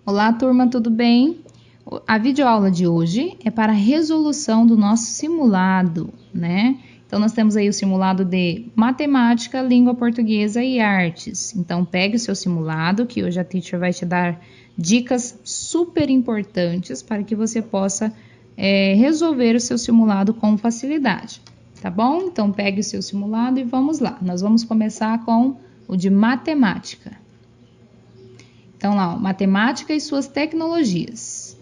Olá, turma, tudo bem? A videoaula de hoje é para a resolução do nosso simulado, né? Então, nós temos aí o simulado de matemática, língua portuguesa e artes. Então, pegue o seu simulado, que hoje a teacher vai te dar dicas super importantes para que você possa resolver o seu simulado com facilidade, tá bom? Então, pegue o seu simulado e vamos lá. Nós vamos começar com o de matemática. Então, lá, ó, matemática e suas tecnologias.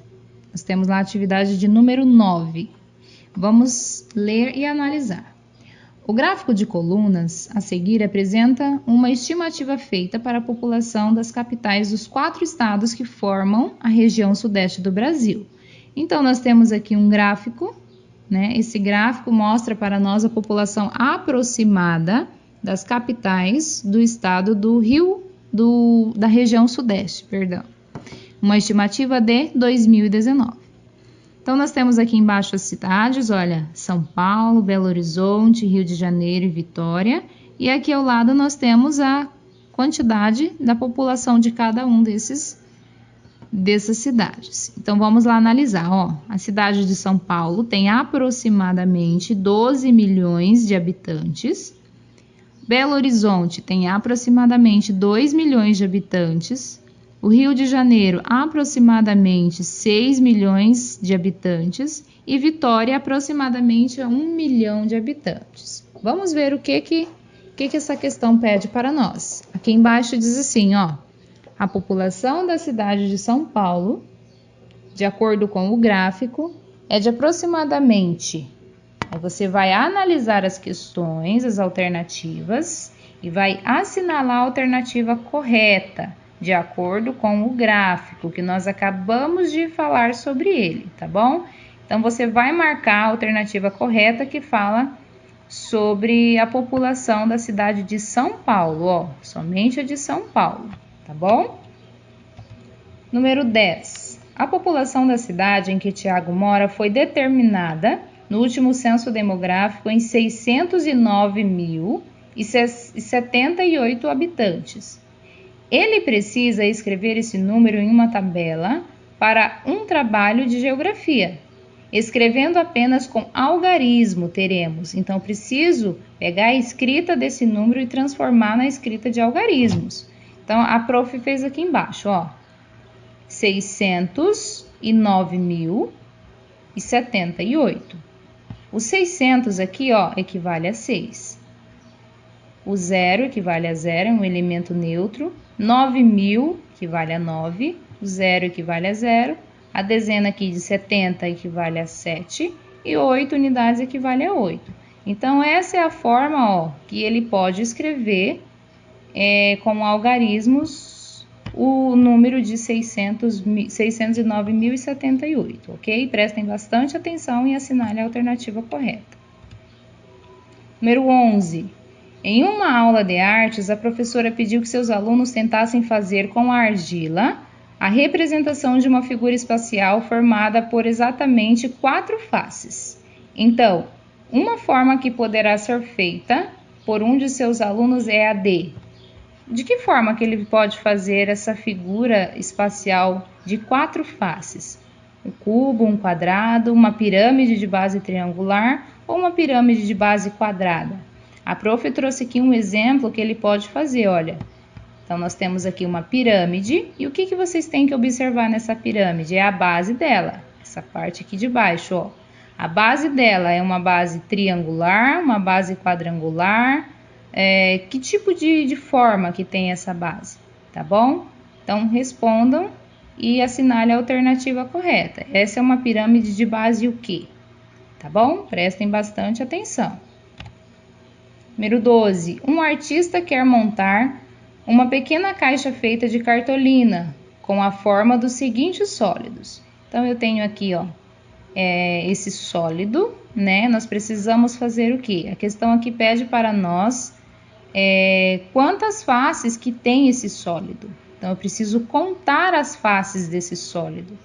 Nós temos lá a atividade de número 9. Vamos ler e analisar. O gráfico de colunas a seguir apresenta uma estimativa feita para a população das capitais dos 4 estados que formam a região sudeste do Brasil. Então, nós temos aqui um gráfico, né? Esse gráfico mostra para nós a população aproximada das capitais do estado do Rio da região sudeste, perdão. Uma estimativa de 2019. Então, nós temos aqui embaixo as cidades, olha, São Paulo, Belo Horizonte, Rio de Janeiro e Vitória. E aqui ao lado nós temos a quantidade da população de cada um dessas cidades. Então, vamos lá analisar, ó. A cidade de São Paulo tem aproximadamente 12 milhões de habitantes. Belo Horizonte tem aproximadamente 2 milhões de habitantes. O Rio de Janeiro, aproximadamente 6 milhões de habitantes. E Vitória, aproximadamente 1 milhão de habitantes. Vamos ver o que essa questão pede para nós. Aqui embaixo diz assim, ó. A população da cidade de São Paulo, de acordo com o gráfico, é de aproximadamente... Aí você vai analisar as questões, as alternativas, e vai assinalar a alternativa correta, de acordo com o gráfico, que nós acabamos de falar sobre ele, tá bom? Então, você vai marcar a alternativa correta que fala sobre a população da cidade de São Paulo, ó, somente a de São Paulo, tá bom? Número 10. A população da cidade em que Tiago mora foi determinada no último censo demográfico em 609.078 habitantes. Ele precisa escrever esse número em uma tabela para um trabalho de geografia. Escrevendo apenas com algarismo teremos. Então, preciso pegar a escrita desse número e transformar na escrita de algarismos. Então, a prof fez aqui embaixo, ó. 609.078. O 600 aqui, ó, equivale a 6. O 0 equivale a 0, é um elemento neutro. 9.000 equivale a 9. O 0 equivale a 0. A dezena aqui de 70 equivale a 7. E 8 unidades equivale a 8. Então, essa é a forma, ó, que ele pode escrever com algarismos o número de 609.078, ok? Prestem bastante atenção e assinalem a alternativa correta. Número 11. Em uma aula de artes, a professora pediu que seus alunos tentassem fazer com a argila a representação de uma figura espacial formada por exatamente 4 faces. Então, uma forma que poderá ser feita por um de seus alunos é a de que forma que ele pode fazer essa figura espacial de 4 faces? Um cubo, um quadrado, uma pirâmide de base triangular ou uma pirâmide de base quadrada? A prof trouxe aqui um exemplo que ele pode fazer, olha. Então, nós temos aqui uma pirâmide e o que vocês têm que observar nessa pirâmide? É a base dela, essa parte aqui de baixo, ó. A base dela é uma base triangular, uma base quadrangular. Que tipo de forma que tem essa base, tá bom? Então, respondam e assinalem a alternativa correta. Essa é uma pirâmide de base o quê? Tá bom? Prestem bastante atenção. Número 12. Um artista quer montar uma pequena caixa feita de cartolina com a forma dos seguintes sólidos. Então, eu tenho aqui, ó, esse sólido, né? Nós precisamos fazer o quê? A questão aqui pede para nós quantas faces que tem esse sólido. Então, eu preciso contar as faces desse sólido.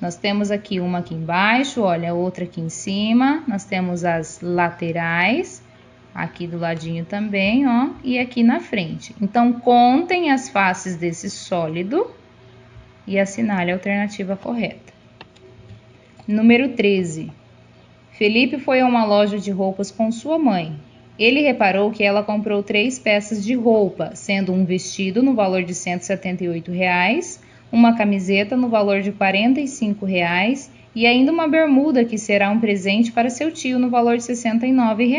Nós temos aqui uma aqui embaixo, olha, outra aqui em cima. Nós temos as laterais, aqui do ladinho também, ó, e aqui na frente. Então, contem as faces desse sólido e assinale a alternativa correta. Número 13. Felipe foi a uma loja de roupas com sua mãe. Ele reparou que ela comprou 3 peças de roupa, sendo um vestido no valor de R$ 178, uma camiseta no valor de R$ 45 e ainda uma bermuda que será um presente para seu tio no valor de R$ 69.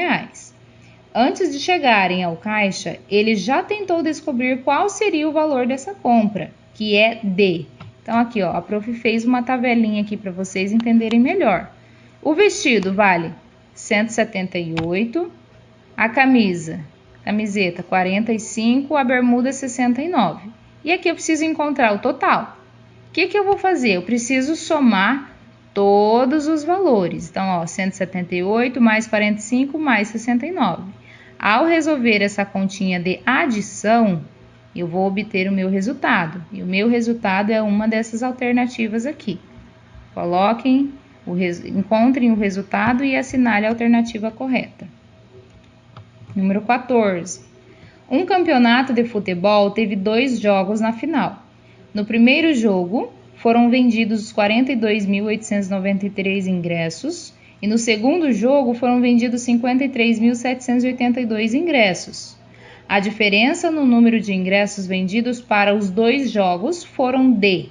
Antes de chegarem ao caixa, ele já tentou descobrir qual seria o valor dessa compra, que é D. Então aqui, ó, a prof fez uma tabelinha aqui para vocês entenderem melhor. O vestido vale 178, a camiseta 45, a bermuda 69. E aqui eu preciso encontrar o total. O que eu vou fazer? Eu preciso somar todos os valores. Então, ó, 178 mais 45 mais 69. Ao resolver essa continha de adição, eu vou obter o meu resultado. E o meu resultado é uma dessas alternativas aqui. Encontrem o resultado e assinale a alternativa correta. Número 14. Um campeonato de futebol teve 2 jogos na final. No primeiro jogo, foram vendidos 42.893 ingressos e no segundo jogo foram vendidos 53.782 ingressos. A diferença no número de ingressos vendidos para os 2 jogos foram D.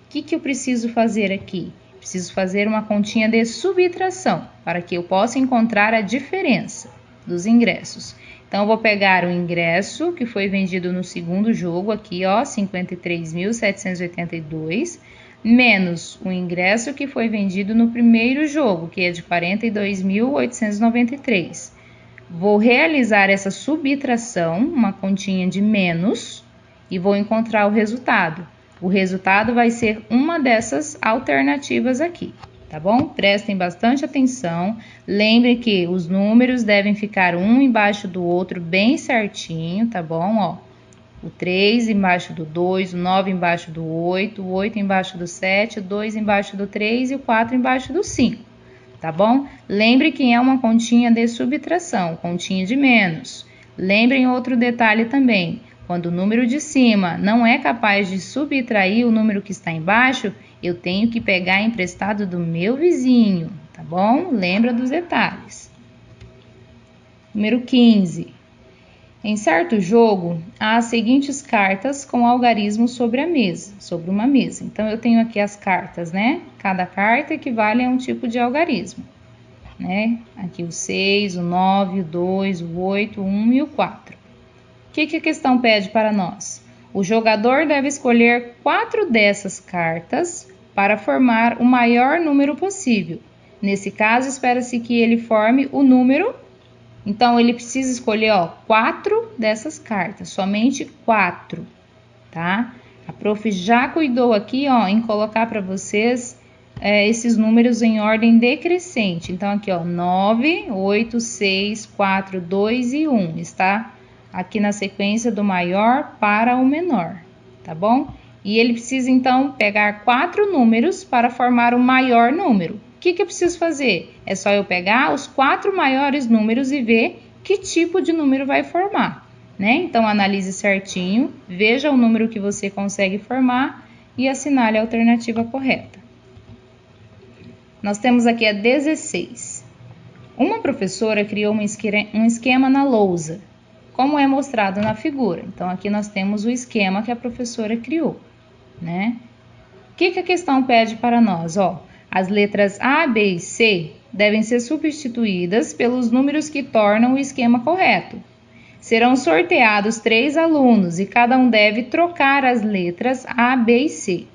O que eu preciso fazer aqui? Preciso fazer uma continha de subtração para que eu possa encontrar a diferença dos ingressos. Então, eu vou pegar o ingresso que foi vendido no segundo jogo, aqui, ó, 53.782, menos o ingresso que foi vendido no primeiro jogo, que é de 42.893. Vou realizar essa subtração, uma continha de menos, e vou encontrar o resultado. O resultado vai ser uma dessas alternativas aqui. Tá bom? Prestem bastante atenção. Lembrem que os números devem ficar um embaixo do outro bem certinho, tá bom? Ó, o 3 embaixo do 2, o 9 embaixo do 8, o 8 embaixo do 7, o 2 embaixo do 3 e o 4 embaixo do 5, tá bom? Lembre que é uma continha de subtração, continha de menos. Lembrem outro detalhe também. Quando o número de cima não é capaz de subtrair o número que está embaixo, eu tenho que pegar emprestado do meu vizinho, tá bom? Lembra dos detalhes. Número 15. Em certo jogo, há as seguintes cartas com algarismos sobre uma mesa. Então, eu tenho aqui as cartas, né? Cada carta equivale a um tipo de algarismo, né? Aqui o 6, o 9, o 2, o 8, o 1 e o 4. O que a questão pede para nós? O jogador deve escolher 4 dessas cartas para formar o maior número possível. Nesse caso, espera-se que ele forme o número. Então, ele precisa escolher 4 dessas cartas, somente 4, tá? A prof já cuidou aqui em colocar para vocês esses números em ordem decrescente. Então, aqui 9, 8, 6, 4, 2 e 1, está aqui na sequência do maior para o menor, tá bom? E ele precisa, então, pegar 4 números para formar o maior número. O que eu preciso fazer? É só eu pegar os 4 maiores números e ver que tipo de número vai formar, né? Então, analise certinho, veja o número que você consegue formar e assinale a alternativa correta. Nós temos aqui a 16. Uma professora criou um esquema na lousa, como é mostrado na figura. Então, aqui nós temos o esquema que a professora criou, né? O que a questão pede para nós? As letras A, B e C devem ser substituídas pelos números que tornam o esquema correto. Serão sorteados 3 alunos e cada um deve trocar as letras A, B e C,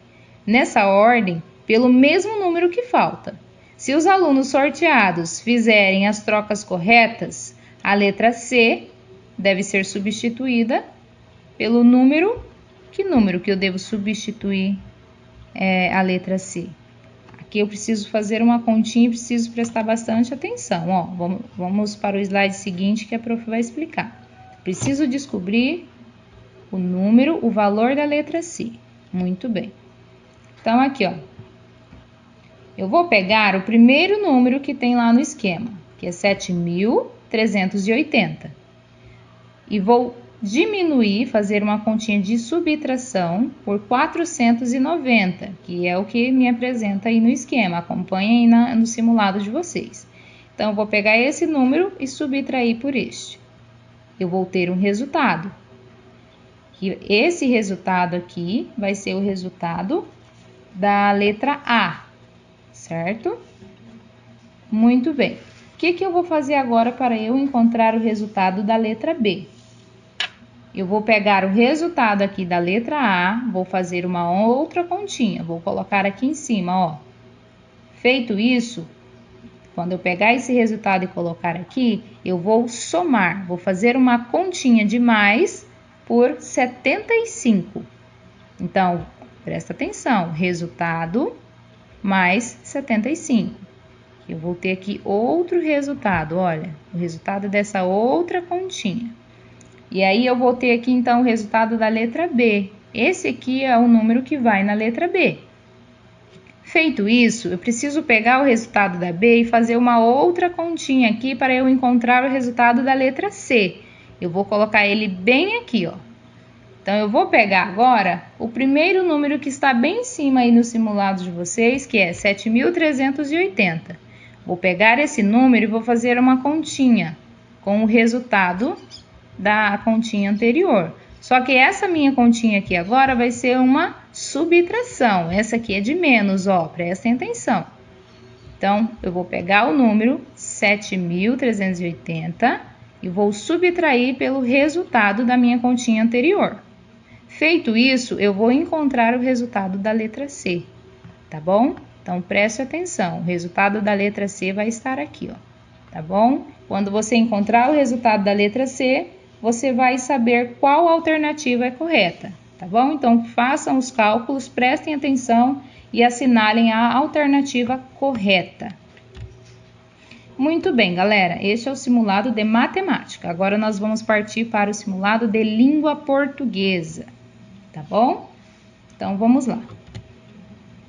nessa ordem, pelo mesmo número que falta. Se os alunos sorteados fizerem as trocas corretas, a letra C deve ser substituída pelo número. Que número que eu devo substituir a letra C? Aqui eu preciso fazer uma continha e preciso prestar bastante atenção. Vamos para o slide seguinte que a prof vai explicar. Preciso descobrir o número, o valor da letra C. Muito bem. Então, aqui, eu vou pegar o primeiro número que tem lá no esquema, que é 7.380. E vou diminuir, fazer uma continha de subtração por 490, que é o que me apresenta aí no esquema. Acompanhem aí no simulado de vocês. Então, eu vou pegar esse número e subtrair por este. Eu vou ter um resultado. E esse resultado aqui vai ser o resultado da letra A, certo? Muito bem. O que eu vou fazer agora para eu encontrar o resultado da letra B? Eu vou pegar o resultado aqui da letra A, vou fazer uma outra continha, vou colocar aqui em cima, ó. Feito isso, quando eu pegar esse resultado e colocar aqui, eu vou somar, vou fazer uma continha de mais por 75. Então, presta atenção, resultado mais 75. Eu vou ter aqui outro resultado, olha, o resultado dessa outra continha. E aí eu vou ter aqui então o resultado da letra B. Esse aqui é o número que vai na letra B. Feito isso, eu preciso pegar o resultado da B e fazer uma outra continha aqui para eu encontrar o resultado da letra C. Eu vou colocar ele bem aqui, ó. Então, eu vou pegar agora o primeiro número que está bem em cima aí no simulado de vocês, que é 7.380. Vou pegar esse número e vou fazer uma continha com o resultado da continha anterior. Só que essa minha continha aqui agora vai ser uma subtração. Essa aqui é de menos, ó, prestem atenção. Então, eu vou pegar o número 7.380 e vou subtrair pelo resultado da minha continha anterior. Feito isso, eu vou encontrar o resultado da letra C, tá bom? Então, preste atenção, o resultado da letra C vai estar aqui, ó, tá bom? Quando você encontrar o resultado da letra C, você vai saber qual alternativa é correta, tá bom? Então, façam os cálculos, prestem atenção e assinalem a alternativa correta. Muito bem, galera, este é o simulado de matemática. Agora nós vamos partir para o simulado de língua portuguesa, tá bom? Então, vamos lá.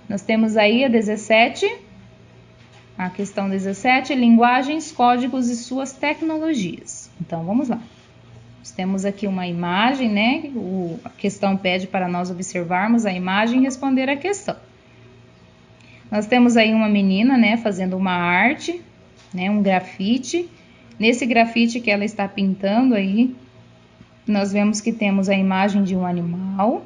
Nós temos aí a 17, a questão 17, linguagens, códigos e suas tecnologias. Então, vamos lá. Nós temos aqui uma imagem, né? A questão pede para nós observarmos a imagem e responder a questão. Nós temos aí uma menina, né, fazendo uma arte, né, um grafite. Nesse grafite que ela está pintando aí, nós vemos que temos a imagem de um animal,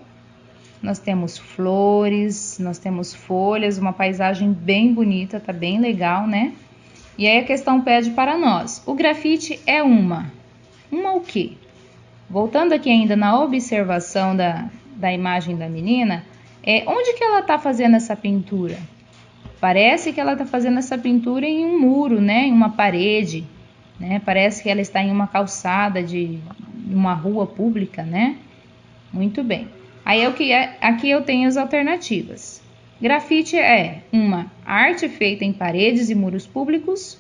nós temos flores, nós temos folhas, uma paisagem bem bonita, tá bem legal, né? E aí a questão pede para nós, o grafite é uma o quê? Voltando aqui ainda na observação da imagem da menina, onde que ela está fazendo essa pintura? Parece que ela está fazendo essa pintura em um muro, né? Em uma parede, né? Parece que ela está em uma calçada de uma rua pública, né? Muito bem. Aí aqui eu tenho as alternativas. Grafite é uma arte feita em paredes e muros públicos,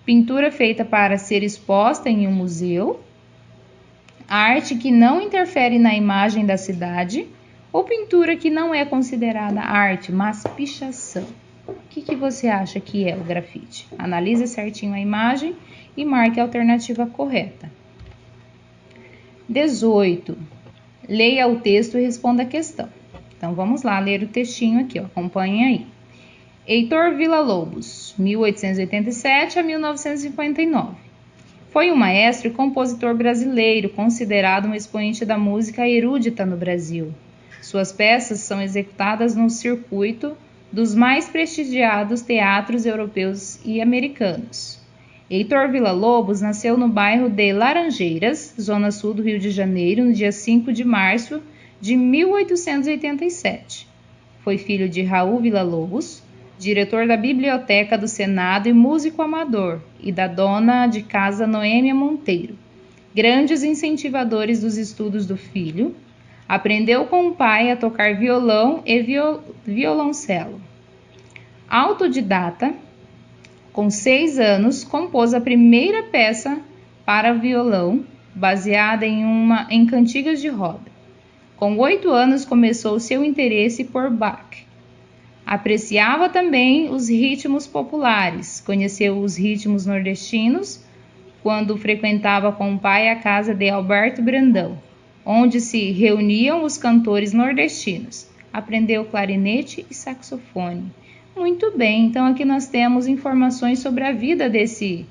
pintura feita para ser exposta em um museu, arte que não interfere na imagem da cidade, ou pintura que não é considerada arte, mas pichação. O que você acha que é o grafite? Analise certinho a imagem e marque a alternativa correta. 18. Leia o texto e responda a questão. Então, vamos lá ler o textinho aqui, ó. Acompanhem aí. Heitor Villa-Lobos, 1887 a 1959. Foi um maestro e compositor brasileiro, considerado um expoente da música erudita no Brasil. Suas peças são executadas no circuito dos mais prestigiados teatros europeus e americanos. Heitor Villa-Lobos nasceu no bairro de Laranjeiras, zona sul do Rio de Janeiro, no dia 5 de março de 1887. Foi filho de Raul Villa-Lobos, diretor da Biblioteca do Senado e músico amador, e da dona de casa Noêmia Monteiro. Grandes incentivadores dos estudos do filho, aprendeu com o pai a tocar violão e violoncelo. Autodidata, com 6 anos, compôs a primeira peça para violão, baseada em cantigas de roda. Com 8 anos, começou seu interesse por Bach. Apreciava também os ritmos populares, conheceu os ritmos nordestinos, quando frequentava com o pai a casa de Alberto Brandão, onde se reuniam os cantores nordestinos. Aprendeu clarinete e saxofone. Muito bem, então aqui nós temos informações sobre a vida desse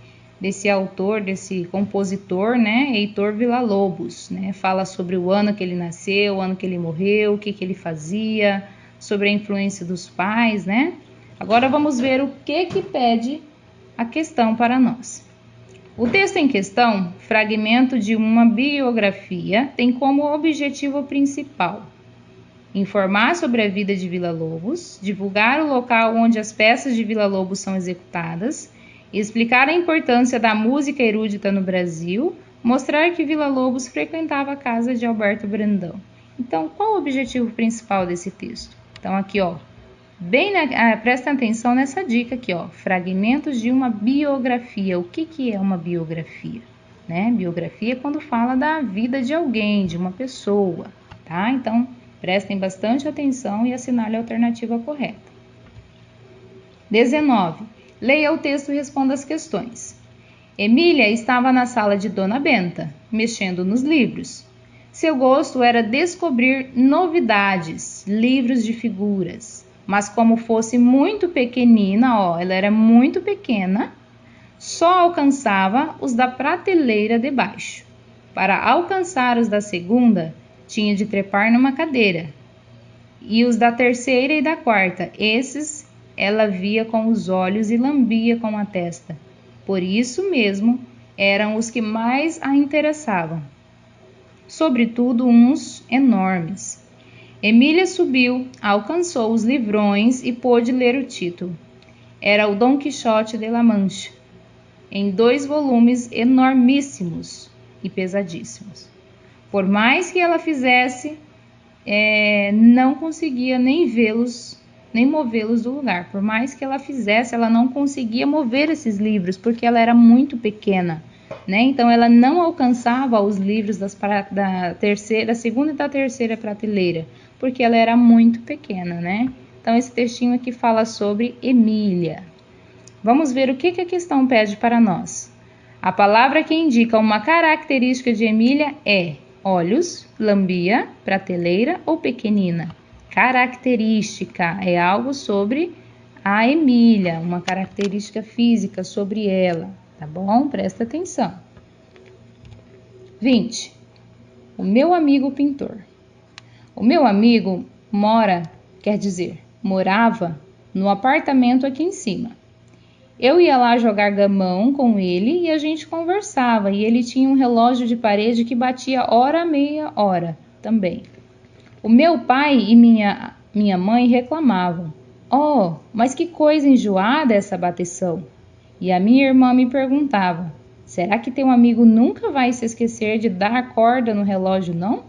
autor, desse compositor, né, Heitor Villa-Lobos, né? Fala sobre o ano que ele nasceu, o ano que ele morreu, o que ele fazia, sobre a influência dos pais, né? Agora vamos ver o que pede a questão para nós. O texto em questão, fragmento de uma biografia, tem como objetivo principal informar sobre a vida de Villa-Lobos, divulgar o local onde as peças de Villa-Lobos são executadas, explicar a importância da música erudita no Brasil, mostrar que Villa-Lobos frequentava a casa de Alberto Brandão. Então, qual o objetivo principal desse texto? Então, aqui, ó, presta atenção nessa dica aqui, ó, fragmentos de uma biografia. O que é uma biografia? Né? Biografia é quando fala da vida de alguém, de uma pessoa, tá? Então, prestem bastante atenção e assinale a alternativa correta. 19. Leia o texto e responda as questões. Emília estava na sala de Dona Benta, mexendo nos livros. Seu gosto era descobrir novidades, livros de figuras. Mas como fosse muito pequenina, ó, ela era muito pequena, só alcançava os da prateleira de baixo. Para alcançar os da segunda, tinha de trepar numa cadeira. E os da terceira e da quarta, esses ela via com os olhos e lambia com a testa. Por isso mesmo, eram os que mais a interessavam. Sobretudo uns enormes. Emília subiu, alcançou os livrões e pôde ler o título. Era o Dom Quixote de La Mancha, em 2 volumes enormíssimos e pesadíssimos. Por mais que ela fizesse, não conseguia nem vê-los, nem movê-los do lugar. Por mais que ela fizesse, ela não conseguia mover esses livros, porque ela era muito pequena, né? Então, ela não alcançava os livros da segunda e da terceira prateleira, porque ela era muito pequena, né? Então, esse textinho aqui fala sobre Emília. Vamos ver o que a questão pede para nós. A palavra que indica uma característica de Emília é olhos, lambia, prateleira ou pequenina. Característica é algo sobre a Emília, uma característica física sobre ela, tá bom? Presta atenção. 20. O meu amigo pintor. O meu amigo morava no apartamento aqui em cima. Eu ia lá jogar gamão com ele e a gente conversava. E ele tinha um relógio de parede que batia hora, meia hora também. O meu pai e minha mãe reclamavam. Oh, mas que coisa enjoada essa bateção. E a minha irmã me perguntava. Será que teu amigo nunca vai se esquecer de dar corda no relógio, não?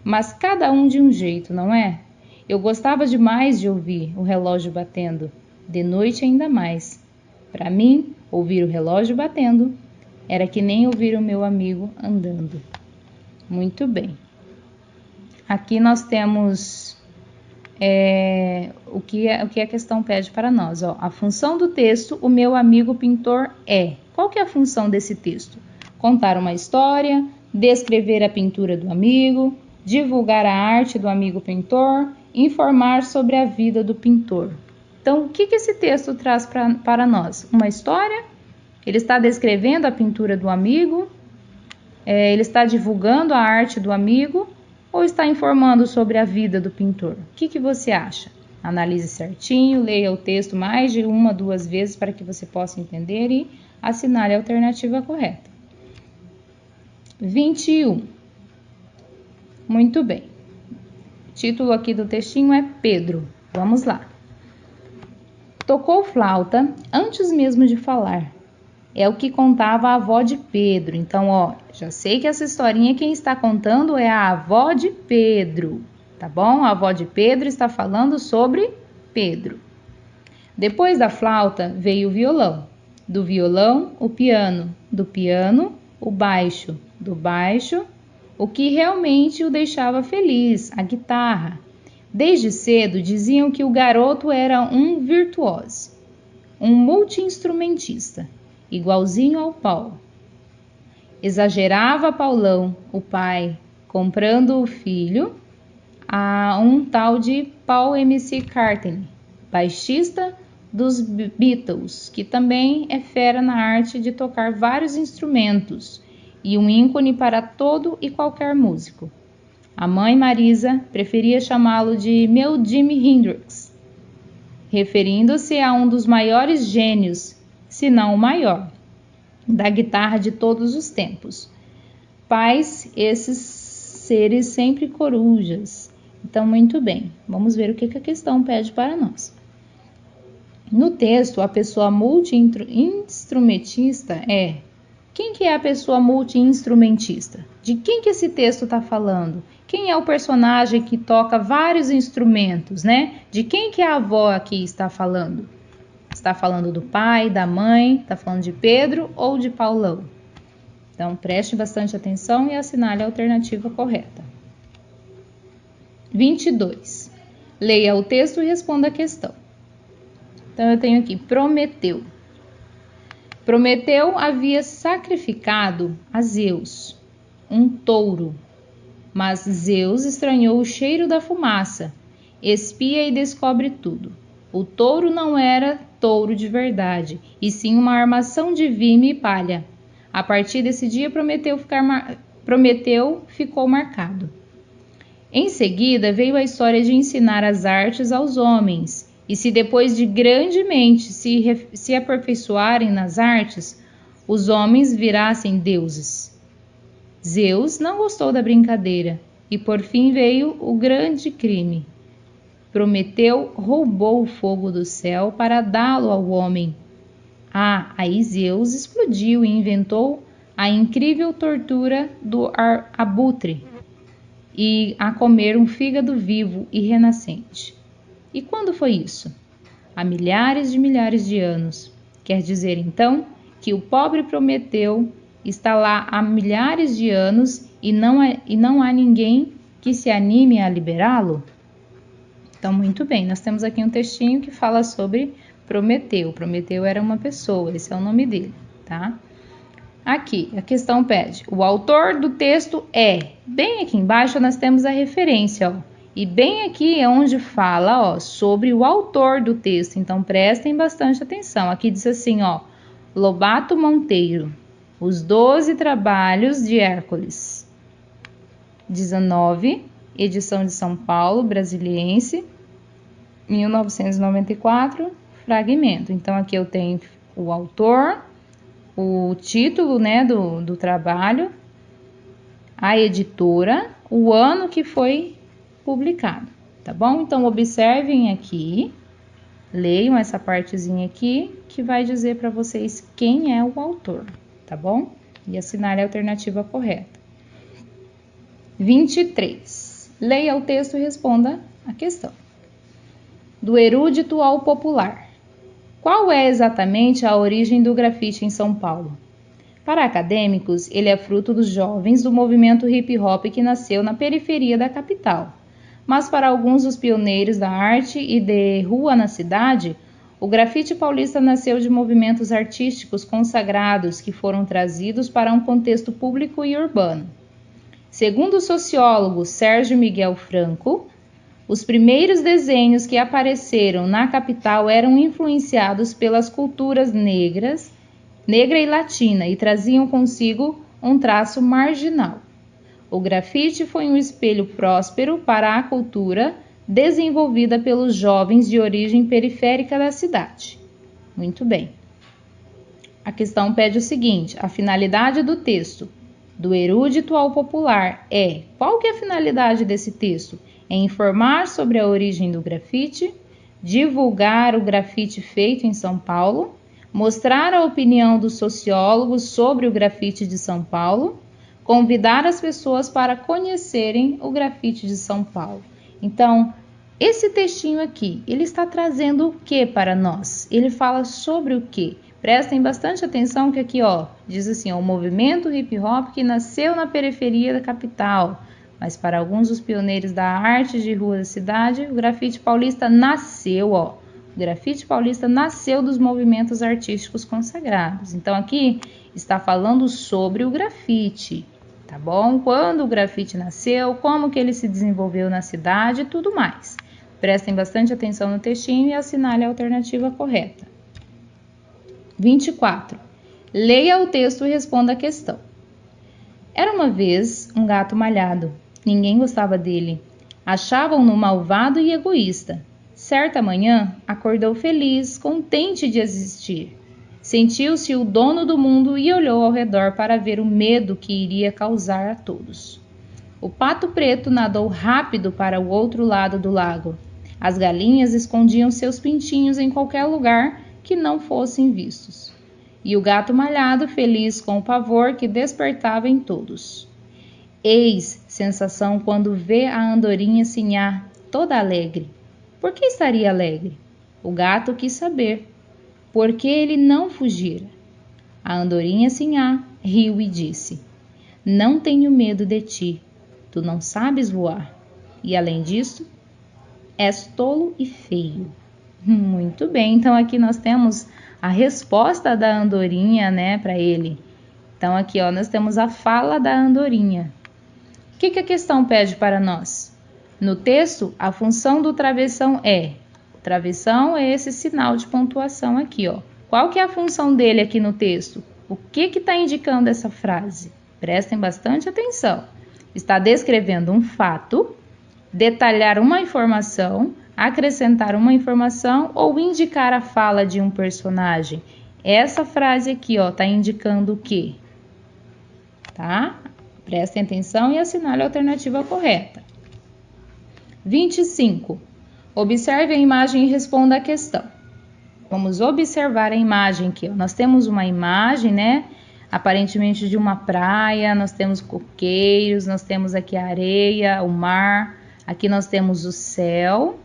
Mas cada um de um jeito, não é? Eu gostava demais de ouvir o relógio batendo. De noite ainda mais. Para mim, ouvir o relógio batendo era que nem ouvir o meu amigo andando. Muito bem. Aqui nós temos o que a questão pede para nós. Ó. A função do texto, o meu amigo pintor é. Qual que é a função desse texto? Contar uma história, descrever a pintura do amigo, divulgar a arte do amigo pintor, informar sobre a vida do pintor. Então, o que esse texto traz para nós? Uma história? Ele está descrevendo a pintura do amigo? Ele está divulgando a arte do amigo? Ou está informando sobre a vida do pintor? O que você acha? Analise certinho, leia o texto mais de 1, 2 vezes para que você possa entender e assinale a alternativa correta. 21. Muito bem. O título aqui do textinho é Pedro. Vamos lá. Tocou flauta antes mesmo de falar. É o que contava a avó de Pedro. Então, ó, já sei que essa historinha quem está contando é a avó de Pedro, tá bom? A avó de Pedro está falando sobre Pedro. Depois da flauta veio o violão. Do violão, o piano. Do piano, o baixo. Do baixo, o que realmente o deixava feliz, a guitarra. Desde cedo diziam que o garoto era um virtuoso, um multi-instrumentista, igualzinho ao Paulo. Exagerava Paulão, o pai, comprando o filho a um tal de Paul McCartney, baixista dos Beatles, que também é fera na arte de tocar vários instrumentos e um ícone para todo e qualquer músico. A mãe Marisa preferia chamá-lo de meu Jimi Hendrix, referindo-se a um dos maiores gênios, se não o maior, da guitarra de todos os tempos. Pais, esses seres sempre corujas. Então, muito bem, vamos ver o que a questão pede para nós. No texto, a pessoa multi-instrumentista é... Quem que é a pessoa multi-instrumentista? De quem que esse texto está falando? Quem é o personagem que toca vários instrumentos, né? De quem que a avó aqui está falando? Está falando do pai, da mãe, está falando de Pedro ou de Paulão? Então, preste bastante atenção e assinale a alternativa correta. 22. Leia o texto e responda a questão. Então, eu tenho aqui, Prometeu. Prometeu havia sacrificado a Zeus um touro, mas Zeus estranhou o cheiro da fumaça, espia e descobre tudo. O touro não era touro de verdade, e sim uma armação de vime e palha. A partir desse dia, Prometeu ficou marcado. Em seguida, veio a história de ensinar as artes aos homens, e se depois de grandemente se aperfeiçoarem nas artes, os homens virassem deuses. Zeus não gostou da brincadeira, e por fim veio o grande crime. Prometeu roubou o fogo do céu para dá-lo ao homem. Aí Zeus explodiu e inventou a incrível tortura do abutre, e a comer um fígado vivo e renascente. E quando foi isso? Há milhares de anos. Quer dizer, então, que o pobre Prometeu está lá há milhares de anos e não há ninguém que se anime a liberá-lo? Então, muito bem, nós temos aqui um textinho que fala sobre Prometeu. Prometeu era uma pessoa, esse é o nome dele, tá? Aqui, a questão pede, o autor do texto é... Bem aqui embaixo nós temos a referência, ó. E bem aqui é onde fala, ó, sobre o autor do texto. Então, prestem bastante atenção. Aqui diz assim, ó, Lobato Monteiro, Os 12 Trabalhos de Hércules. 19, edição de São Paulo, Brasiliense, 1994, fragmento. Então, aqui eu tenho o autor, o título, né, do trabalho, a editora, o ano que foi publicado, tá bom? Então, observem aqui, leiam essa partezinha aqui, que vai dizer para vocês quem é o autor, tá bom? E assinale a alternativa correta. 23. Leia o texto e responda a questão. Do erudito ao popular. Qual é exatamente a origem do grafite em São Paulo? Para acadêmicos, ele é fruto dos jovens do movimento hip-hop que nasceu na periferia da capital. Mas para alguns dos pioneiros da arte e de rua na cidade, o grafite paulista nasceu de movimentos artísticos consagrados que foram trazidos para um contexto público e urbano. Segundo o sociólogo Sérgio Miguel Franco, os primeiros desenhos que apareceram na capital eram influenciados pelas culturas negra e latina e traziam consigo um traço marginal. O grafite foi um espelho próspero para a cultura desenvolvida pelos jovens de origem periférica da cidade. Muito bem. A questão pede o seguinte, a finalidade do texto, do erudito ao popular, é... Qual que é a finalidade desse texto? É informar sobre a origem do grafite, divulgar o grafite feito em São Paulo, mostrar a opinião dos sociólogos sobre o grafite de São Paulo, convidar as pessoas para conhecerem o grafite de São Paulo. Então, esse textinho aqui, ele está trazendo o que para nós? Ele fala sobre o que? Prestem bastante atenção que aqui, ó, diz assim, ó, o movimento hip-hop que nasceu na periferia da capital, mas para alguns dos pioneiros da arte de rua da cidade, o grafite paulista nasceu, ó, O grafite paulista nasceu dos movimentos artísticos consagrados. Então, aqui está falando sobre o grafite, tá bom? Quando o grafite nasceu, como que ele se desenvolveu na cidade e tudo mais. Prestem bastante atenção no textinho e assinale a alternativa correta. 24. Leia o texto e responda a questão. Era uma vez um gato malhado. Ninguém gostava dele. Achavam-no malvado e egoísta. Certa manhã, acordou feliz, contente de existir. Sentiu-se o dono do mundo e olhou ao redor para ver o medo que iria causar a todos. O pato preto nadou rápido para o outro lado do lago. As galinhas escondiam seus pintinhos em qualquer lugar que não fossem vistos. E o gato malhado, feliz com o pavor que despertava em todos. Eis sensação quando vê a andorinha sinhar, toda alegre. Por que estaria alegre? O gato quis saber. Por que ele não fugira? A andorinha sinhá riu e disse: Não tenho medo de ti. Tu não sabes voar. E além disso, és tolo e feio. Muito bem, então aqui nós temos a resposta da andorinha, né, para ele. Então aqui, ó, nós temos a fala da andorinha. O que a questão pede para nós? No texto, a função do travessão é... O travessão é esse sinal de pontuação aqui, ó. Qual que é a função dele aqui no texto? O que está indicando essa frase? Prestem bastante atenção. Está descrevendo um fato, detalhar uma informação, acrescentar uma informação ou indicar a fala de um personagem. Essa frase aqui, ó, está indicando o quê? Tá? Prestem atenção e assinale a alternativa correta. 25. Observe a imagem e responda a questão. Vamos observar a imagem aqui, ó. Nós temos uma imagem, né? Aparentemente de uma praia, nós temos coqueiros, nós temos aqui a areia, o mar, aqui nós temos o céu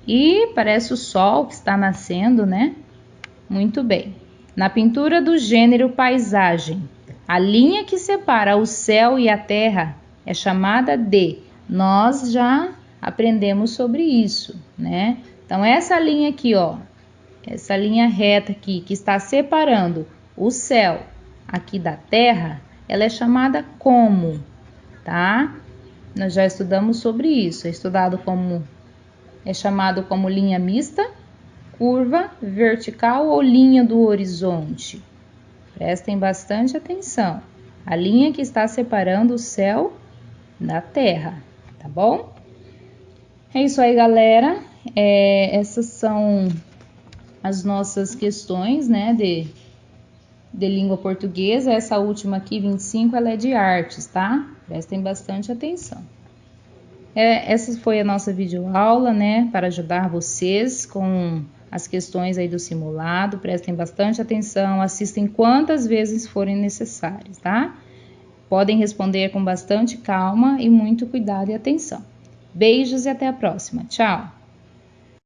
e parece o sol que está nascendo, né? Muito bem. Na pintura do gênero paisagem, a linha que separa o céu e a terra é chamada de... Nós já aprendemos sobre isso, né? Então, essa linha aqui, ó, essa linha reta aqui, que está separando o céu aqui da terra, ela é chamada como, tá? Nós já estudamos sobre isso, é chamado como linha mista, curva, vertical ou linha do horizonte. Prestem bastante atenção. A linha que está separando o céu da terra, tá bom? É isso aí, galera. Essas são as nossas questões, né, de língua portuguesa. Essa última aqui, 25, ela é de artes, tá? Prestem bastante atenção. Essa foi a nossa videoaula, né, para ajudar vocês com as questões aí do simulado. Prestem bastante atenção, assistem quantas vezes forem necessárias, tá? Podem responder com bastante calma e muito cuidado e atenção. Beijos e até a próxima. Tchau!